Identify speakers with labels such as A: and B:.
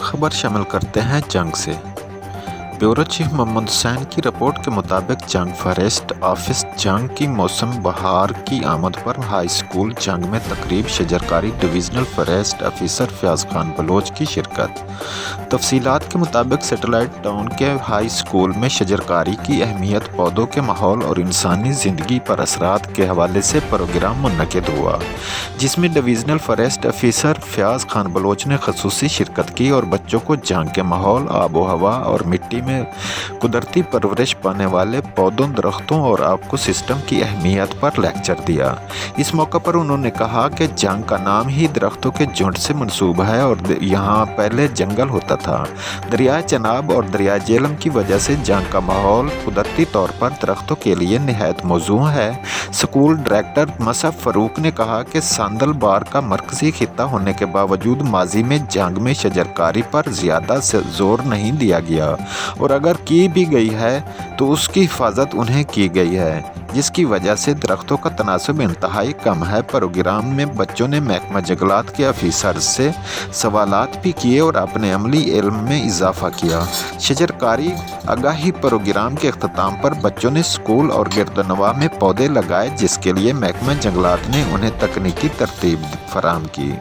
A: खबर शामिल करते हैं जंग से। ब्यूरो चीफ मोहम्मद हुसैन की रिपोर्ट के मुताबिक जंग फॉरेस्ट ऑफिस जंग की मौसम बहार की आमद पर हाई स्कूल जंग में तकरीब शजरकारी divisional forest officer Fayaz Khan Baloch की शिरकत। तफसीलात के मुताबिक सैटेलाइट टाउन के हाई स्कूल में शजरकारी की अहमियत, पौधों के माहौल और इंसानी ज़िंदगी पर असरात के हवाले से प्रोग्राम मुनक़िद हुआ, जिसमें divisional forest officer Fayaz Khan Baloch ने खसूसी शिरकत की और बच्चों को जंग के माहौल, आबो हवा और मिट्टी में कुदरती परवरिश पाने वाले पौधों, दरख्तों और आपको सिस्टम की अहमियत पर लेक्चर दिया। इस मौके पर उन्होंने कहा कि जंग का नाम ही दरख्तों के झुंड से मंसूब है और यहाँ पहले जंगल होता था। दरियाए चनाब और दरियाए जेहलम की वजह से जंग का माहौल कुदरती तौर पर दरख्तों के लिए निहायत मौजूद है। स्कूल डायरेक्टर मसफ फरूक ने कहा कि सांदल बार का मरकजी खित्ता होने के बावजूद माजी में जंग में शजरकारी पर ज़्यादा जोर नहीं दिया गया और अगर की भी गई है तो उसकी हिफाजत उन्हें की गई है, जिसकी वजह से दरख्तों का तनासब इंतहाई कम है। प्रोग्राम में बच्चों ने महकमा जंगलात के अफसर से सवालात भी किए और अपने अमली इल्म में इजाफा किया। शजरकारी आगाही प्रोग्राम के अख्ताम पर बच्चों ने स्कूल और गिरदनवा में पौधे लगाए, जिसके लिए महकमा जंगलात ने उन्हें तकनीकी तरतीब फराहम की।